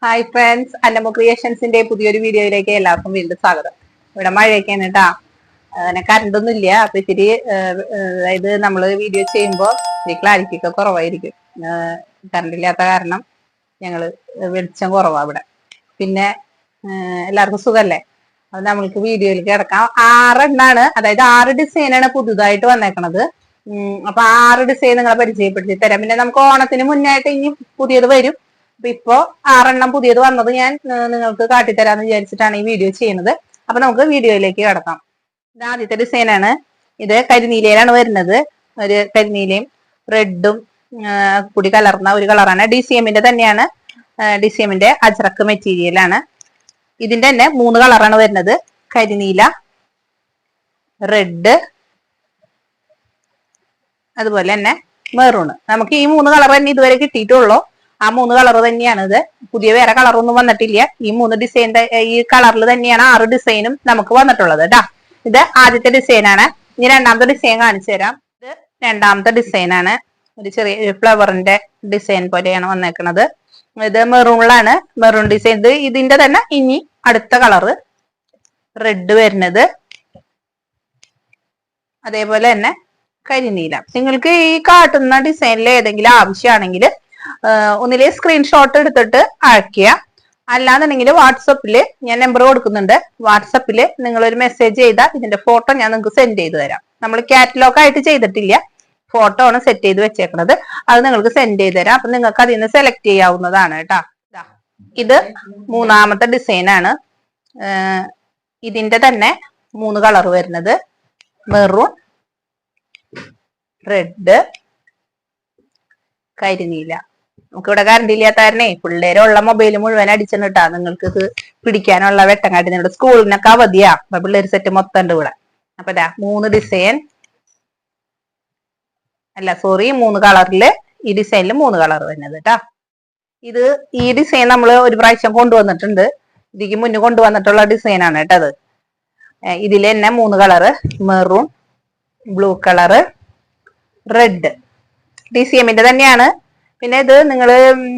Hi friends, അന്നമു ക്രിയേഷൻസിന്റെ പുതിയൊരു വീഡിയോയിലേക്ക് എല്ലാവർക്കും വീണ്ടും സ്വാഗതം. ഇവിടെ മഴയൊക്കെയാണ് കേട്ടാ. അങ്ങനെ കറണ്ടൊന്നും ഇല്ല. അപ്പൊ ഇത്തിരി അതായത് നമ്മള് വീഡിയോ ചെയ്യുമ്പോൾ ഈ ക്ലാരിറ്റി ഒക്കെ കുറവായിരിക്കും. കറണ്ട് ഇല്ലാത്ത കാരണം ഞങ്ങള് വെളിച്ചം കുറവാ ഇവിടെ. പിന്നെ എല്ലാവർക്കും സുഖല്ലേ? അത് നമ്മൾക്ക് വീഡിയോയിൽ കിടക്കാം. 6 എണ്ണാണ്, അതായത് 6 ഡിസൈനാണ് പുതുതായിട്ട് വന്നേക്കണത്. അപ്പൊ 6 ഡിസൈൻ നിങ്ങളെ പരിചയപ്പെടുത്തി തരാം. പിന്നെ നമുക്ക് ഓണത്തിന് മുന്നായിട്ട് ഇനി പുതിയത് വരും. അപ്പൊ ഇപ്പോ 6 എണ്ണം പുതിയത് വന്നത് ഞാൻ നിങ്ങൾക്ക് കാട്ടിത്തരാന്ന് വിചാരിച്ചിട്ടാണ് ഈ വീഡിയോ ചെയ്യുന്നത്. അപ്പൊ നമുക്ക് വീഡിയോയിലേക്ക് കിടക്കാം. ഇത് ആദ്യത്തെ ഡിസൈനാണ്. ഇത് കരിനീലയിലാണ് വരുന്നത്. ഒരു കരിനീലയും റെഡും കൂടി കലർന്ന ഒരു കളറാണ്. DCMന്റെ തന്നെയാണ്. DCMന്റെ അജ്രക്ക് മെറ്റീരിയൽ ആണ്. ഇതിന്റെ തന്നെ 3 കളറാണ് വരുന്നത്. കരിനീല, റെഡ്, അതുപോലെ തന്നെ മെറൂണ്. നമുക്ക് ഈ 3 കളർ തന്നെ ഇതുവരെ കിട്ടിയിട്ടുള്ളൂ. ആ 3 കളർ തന്നെയാണ് ഇത്. പുതിയ വേറെ കളറൊന്നും വന്നിട്ടില്ല. ഈ 3 ഡിസൈൻ ഈ കളറിൽ തന്നെയാണ് 6 ഡിസൈനും നമുക്ക് വന്നിട്ടുള്ളത് കേട്ടാ. ഇത് ആദ്യത്തെ ഡിസൈനാണ്. ഇനി രണ്ടാമത്തെ ഡിസൈൻ കാണിച്ചു തരാം. ഇത് രണ്ടാമത്തെ ഡിസൈനാണ്. ഒരു ചെറിയ ഫ്ലവറിന്റെ ഡിസൈൻ പോലെയാണ് വന്നേക്കുന്നത്. ഇത് മെറൂണിലാണ്. Maroon design. ഇതിന്റെ തന്നെ ഇനി അടുത്ത കളറ് റെഡ് വരുന്നത്, അതേപോലെ തന്നെ കരിനീല. നിങ്ങൾക്ക് ഈ കാട്ടുന്ന ഡിസൈനിൽ ഏതെങ്കിലും ആവശ്യമാണെങ്കിൽ ഒന്നിലെ സ്ക്രീൻഷോട്ട് എടുത്തിട്ട് അയക്കുക. അല്ലാന്നുണ്ടെങ്കിൽ വാട്സപ്പില് ഞാൻ നമ്പർ കൊടുക്കുന്നുണ്ട്. വാട്സപ്പില് നിങ്ങൾ ഒരു മെസ്സേജ് ചെയ്താൽ ഇതിന്റെ ഫോട്ടോ ഞാൻ നിങ്ങൾക്ക് സെൻഡ് ചെയ്ത് തരാം. നമ്മൾ കാറ്റലോഗ് ആയിട്ട് ചെയ്തിട്ടില്ല, ഫോട്ടോ ആണ് സെറ്റ് ചെയ്ത് വെച്ചേക്കുന്നത്. അത് നിങ്ങൾക്ക് സെൻഡ് ചെയ്ത് തരാം. അപ്പൊ നിങ്ങൾക്ക് അതിൽ നിന്ന് സെലക്ട് ചെയ്യാവുന്നതാണ് കേട്ടാ. ഇത് മൂന്നാമത്തെ ഡിസൈനാണ്. ഇതിന്റെ തന്നെ 3 കളർ വരുന്നത്, മെറൂൺ, റെഡ്, കരിനീല. നമുക്കിവിടെ കറണ്ട് ഇല്ലാത്ത കാരണേ പിള്ളേരുള്ള മൊബൈൽ മുഴുവൻ അടിച്ചിട്ടാ. നിങ്ങൾക്ക് ഇത് പിടിക്കാനുള്ള വെട്ടം കാട്ടി. നിങ്ങളുടെ സ്കൂളിനൊക്കെ അവധിയാ. അപ്പൊ പിള്ളേർ സെറ്റ് മൊത്തം ഉണ്ട് ഇവിടെ. അപ്പൊ 3 ഡിസൈൻ അല്ല, സോറി, 3 കളറില് ഈ ഡിസൈനിൽ 3 കളർ വരുന്നത് കേട്ടാ. ഈ ഡിസൈൻ നമ്മൾ ഒരു പ്രാവശ്യം കൊണ്ടുവന്നിട്ടുണ്ട്. ഇതിക്ക് മുന്നേ കൊണ്ടുവന്നിട്ടുള്ള ഡിസൈനാണ് കേട്ടത്. ഇതിൽ തന്നെ 3 colour, maroon, blue colour, red. DCMന്റെ തന്നെയാണ്. പിന്നെ ഇത് നിങ്ങൾ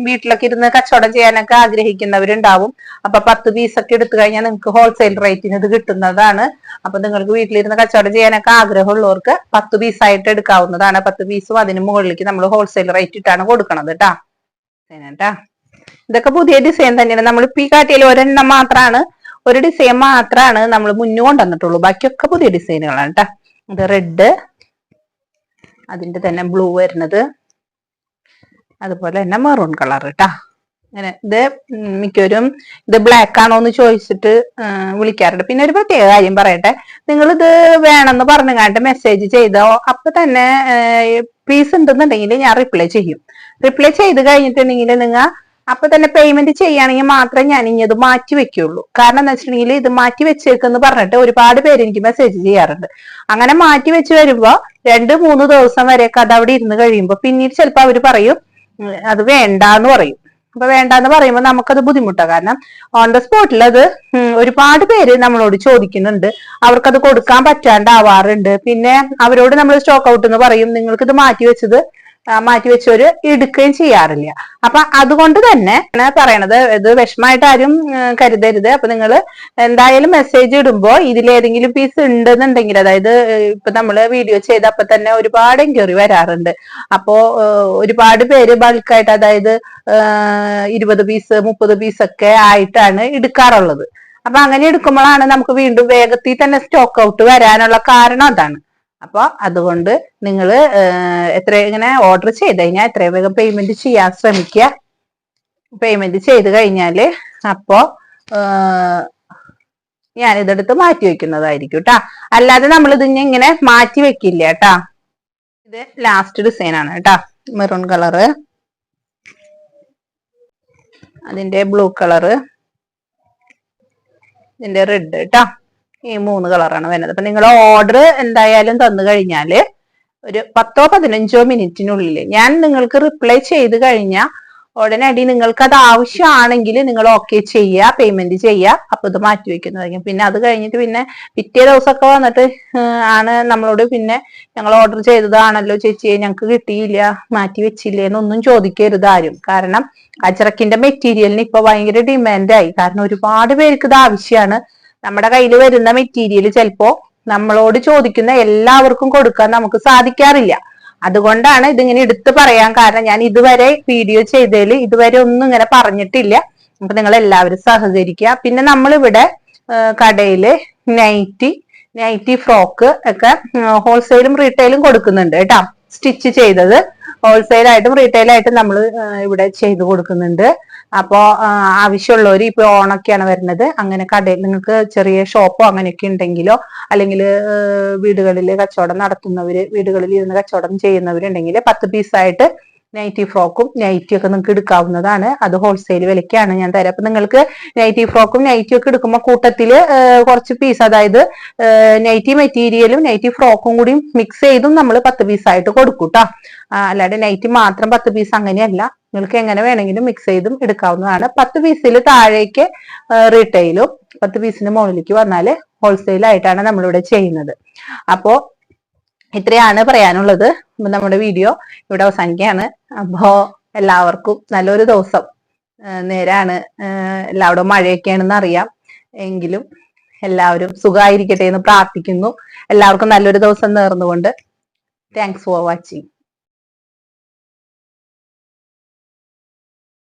വീട്ടിലൊക്കെ ഇരുന്ന് കച്ചവടം ചെയ്യാനൊക്കെ ആഗ്രഹിക്കുന്നവരുണ്ടാവും. അപ്പൊ 10 പീസൊക്കെ എടുത്തു കഴിഞ്ഞാൽ നിങ്ങൾക്ക് ഹോൾസെയിൽ റേറ്റിന് ഇത് കിട്ടുന്നതാണ്. അപ്പൊ നിങ്ങൾക്ക് വീട്ടിലിരുന്ന് കച്ചവടം ചെയ്യാനൊക്കെ ആഗ്രഹമുള്ളവർക്ക് 10 പീസായിട്ട് എടുക്കാവുന്നതാണ്. 10 പീസും അതിന് മുകളിലേക്ക് നമ്മൾ ഹോൾസെയിൽ റേറ്റ് ഇട്ടാണ് കൊടുക്കണത് കേട്ടാ. ഇതൊക്കെ പുതിയ ഡിസൈൻ തന്നെയാണ്. നമ്മളിപ്പോ ഈ കാട്ടിയിൽ ഒരെണ്ണം മാത്രമാണ്, ഒരു ഡിസൈൻ മാത്രമാണ് നമ്മൾ മുന്നേ കൊണ്ടുവന്നിട്ടുള്ളൂ. ബാക്കിയൊക്കെ പുതിയ ഡിസൈനുകളാണ് കേട്ടാ. ഇത് റെഡ്, അതിന്റെ തന്നെ ബ്ലൂ വരുന്നത്, അതുപോലെ തന്നെ മെറൂൺ കളർ കേട്ടാ. അങ്ങനെ ഇത് മിക്കവരും ഇത് ബ്ലാക്ക് ആണോ എന്ന് ചോദിച്ചിട്ട് വിളിക്കാറുണ്ട്. പിന്നെ ഒരു പ്രത്യേക കാര്യം പറയട്ടെ, നിങ്ങൾ ഇത് വേണമെന്ന് പറഞ്ഞങ്ങാണ്ട് മെസ്സേജ് ചെയ്തോ അപ്പൊ തന്നെ പീസ് ഉണ്ടെന്നുണ്ടെങ്കിൽ ഞാൻ റിപ്ലൈ ചെയ്യും. റിപ്ലൈ ചെയ്ത് കഴിഞ്ഞിട്ടുണ്ടെങ്കിൽ നിങ്ങൾ അപ്പൊ തന്നെ പേയ്മെന്റ് ചെയ്യുകയാണെങ്കിൽ മാത്രമേ ഞാൻ ഇനി അത് മാറ്റി വെക്കുള്ളൂ. കാരണം എന്താ വെച്ചിട്ടുണ്ടെങ്കിൽ ഇത് മാറ്റി വെച്ചേക്കെന്ന് പറഞ്ഞിട്ട് ഒരുപാട് പേര് എനിക്ക് മെസ്സേജ് ചെയ്യാറുണ്ട്. അങ്ങനെ മാറ്റി വെച്ച് വരുമ്പോ 2-3 ദിവസം വരെയൊക്കെ അത് അവിടെ ഇരുന്ന് കഴിയുമ്പോ പിന്നീട് ചിലപ്പോ അവര് പറയും അത് വേണ്ടാന്ന് പറയും. അപ്പൊ വേണ്ടാന്ന് പറയുമ്പോൾ നമുക്കത് ബുദ്ധിമുട്ടാണ്. കാരണം ഓൺ ദ സ്പോട്ടിൽ അത് ഒരുപാട് പേര് നമ്മളോട് ചോദിക്കുന്നുണ്ട്. അവർക്കത് കൊടുക്കാൻ പറ്റാണ്ടാവാറുണ്ട്. പിന്നെ അവരോട് നമ്മൾ സ്റ്റോക്ക് ഔട്ട് എന്ന് പറയും. നിങ്ങൾക്കിത് മാറ്റിവെച്ചവര് എടുക്കുകയും ചെയ്യാറില്ല. അപ്പൊ അതുകൊണ്ട് തന്നെ പറയണത്, ഇത് വിഷമമായിട്ട് ആരും കരുതരുത്. അപ്പൊ നിങ്ങൾ എന്തായാലും മെസ്സേജ് ഇടുമ്പോ ഇതിലേതെങ്കിലും പീസ് ഉണ്ടെന്നുണ്ടെങ്കിൽ, അതായത് ഇപ്പൊ നമ്മള് വീഡിയോ ചെയ്ത അപ്പൊ തന്നെ ഒരുപാട് എൻക്വയറി വരാറുണ്ട്. അപ്പോ ഒരുപാട് പേര് ബൾക്കായിട്ട്, അതായത് 20 പീസ് 30 പീസൊക്കെ ആയിട്ടാണ് എടുക്കാറുള്ളത്. അപ്പൊ അങ്ങനെ എടുക്കുമ്പോഴാണ് നമുക്ക് വീണ്ടും വേഗത്തിൽ തന്നെ സ്റ്റോക്ക് ഔട്ട് വരാനുള്ള കാരണം അതാണ്. അപ്പൊ അതുകൊണ്ട് നിങ്ങൾ ഇങ്ങനെ ഓർഡർ ചെയ്ത് കഴിഞ്ഞാൽ എത്രയും വേഗം പേയ്മെന്റ് ചെയ്യാൻ ശ്രമിക്കുക. പേയ്മെന്റ് ചെയ്ത് കഴിഞ്ഞാല് അപ്പോ ഞാനിതെടുത്ത് മാറ്റി വെക്കുന്നതായിരിക്കും കേട്ടാ. അല്ലാതെ നമ്മൾ ഇങ്ങനെ മാറ്റി വെക്കില്ല കേട്ടാ. ഇത് ലാസ്റ്റ് ഡിസൈൻ ആണ് കേട്ടാ. മെറൂൺ കളറ്, അതിന്റെ ബ്ലൂ കളറ്, ഇതിന്റെ റെഡ് കേട്ടാ. ഈ 3 കളറാണ് വരുന്നത്. അപ്പൊ നിങ്ങൾ ഓർഡർ എന്തായാലും തന്നു കഴിഞ്ഞാല് ഒരു 10-15 മിനിറ്റിനുള്ളിൽ ഞാൻ നിങ്ങൾക്ക് റിപ്ലൈ ചെയ്ത് കഴിഞ്ഞാൽ ഉടനടി നിങ്ങൾക്ക് അത് ആവശ്യമാണെങ്കിൽ നിങ്ങൾ ഓക്കെ ചെയ്യുക, പേയ്മെന്റ് ചെയ്യുക, അപ്പൊ ഇത് മാറ്റി വെക്കുന്നതായിരിക്കും. പിന്നെ അത് കഴിഞ്ഞിട്ട് പിന്നെ പിറ്റേ ദിവസമൊക്കെ വന്നിട്ട് ആണ് നമ്മളോട് പിന്നെ ഞങ്ങൾ ഓർഡർ ചെയ്തതാണല്ലോ ചേച്ചി ഞങ്ങൾക്ക് കിട്ടിയില്ല, മാറ്റി വെച്ചില്ലേ എന്നൊന്നും ചോദിക്കരുത് ആരും. കാരണം അജ്രക്കിന്റെ മെറ്റീരിയലിന് ഇപ്പൊ ഭയങ്കര ഡിമാൻഡായി. കാരണം ഒരുപാട് പേർക്ക് ഇത് ആവശ്യമാണ്. നമ്മുടെ കയ്യിൽ വരുന്ന മെറ്റീരിയൽ ചിലപ്പോ നമ്മളോട് ചോദിക്കുന്ന എല്ലാവർക്കും കൊടുക്കാൻ നമുക്ക് സാധിക്കാറില്ല. അതുകൊണ്ടാണ് ഇതിങ്ങനെ എടുത്തു പറയാൻ കാരണം. ഞാൻ ഇതുവരെ വീഡിയോ ചെയ്തതിൽ ഇതുവരെ ഒന്നും ഇങ്ങനെ പറഞ്ഞിട്ടില്ല. അപ്പൊ നിങ്ങൾ എല്ലാവരും സഹകരിക്കുക. പിന്നെ നമ്മളിവിടെ കടയില് നൈറ്റി ഫ്രോക്ക് ഒക്കെ ഹോൾസെയിലും റീറ്റെയിലും കൊടുക്കുന്നുണ്ട് കേട്ടോ. സ്റ്റിച്ച് ചെയ്തത് ഹോൾസെയിലായിട്ടും റീറ്റെയിലായിട്ടും നമ്മൾ ഇവിടെ ചെയ്തു കൊടുക്കുന്നുണ്ട്. അപ്പോ ആവശ്യമുള്ളവർ ഇപ്പൊ ഓണൊക്കെയാണ് വരുന്നത്, അങ്ങനെ കടയിൽ നിങ്ങൾക്ക് ചെറിയ ഷോപ്പോ അങ്ങനെയൊക്കെ ഉണ്ടെങ്കിലോ, അല്ലെങ്കിൽ വീടുകളിൽ കച്ചവടം നടത്തുന്നവര്, വീടുകളിൽ ഇരുന്ന് കച്ചവടം ചെയ്യുന്നവരുണ്ടെങ്കിൽ 10 പീസായിട്ട് നൈറ്റി ഫ്രോക്കും നൈറ്റിയും ഒക്കെ നിങ്ങൾക്ക് എടുക്കാവുന്നതാണ്. അത് ഹോൾസെയിൽ വിലയ്ക്കാണ് ഞാൻ തരാം. അപ്പൊ നിങ്ങൾക്ക് നൈറ്റി ഫ്രോക്കും നൈറ്റിയും ഒക്കെ എടുക്കുമ്പോൾ കൂട്ടത്തില് കുറച്ച് പീസ്, അതായത് നൈറ്റി മെറ്റീരിയലും നൈറ്റി ഫ്രോക്കും കൂടി മിക്സ് ചെയ്തും നമ്മൾ 10 പീസായിട്ട് കൊടുക്കും കേട്ടോ. അല്ലാതെ നൈറ്റി മാത്രം 10 പീസ് അങ്ങനെയല്ല, നിങ്ങൾക്ക് എങ്ങനെ വേണമെങ്കിലും മിക്സ് ചെയ്തും എടുക്കാവുന്നതാണ്. 10 പീസിൽ താഴേക്ക് റീറ്റെയിലും 10 പീസിന് മുകളിലേക്ക് വന്നാല് ഹോൾസെയിൽ ആയിട്ടാണ് നമ്മളിവിടെ ചെയ്യുന്നത്. അപ്പോ ഇത്രയാണ് പറയാനുള്ളത്. നമ്മുടെ വീഡിയോ ഇവിടെ അവസാനിക്കുകയാണ്. അപ്പോ എല്ലാവർക്കും നല്ലൊരു ദിവസം. നേരാണ്, എല്ലാവരും മഴയൊക്കെയാണെന്ന് അറിയാം, എങ്കിലും എല്ലാവരും സുഖമായിരിക്കട്ടെ എന്ന് പ്രാർത്ഥിക്കുന്നു. എല്ലാവർക്കും നല്ലൊരു ദിവസം നേർന്നുകൊണ്ട് താങ്ക്സ് ഫോർ വാച്ചിങ്.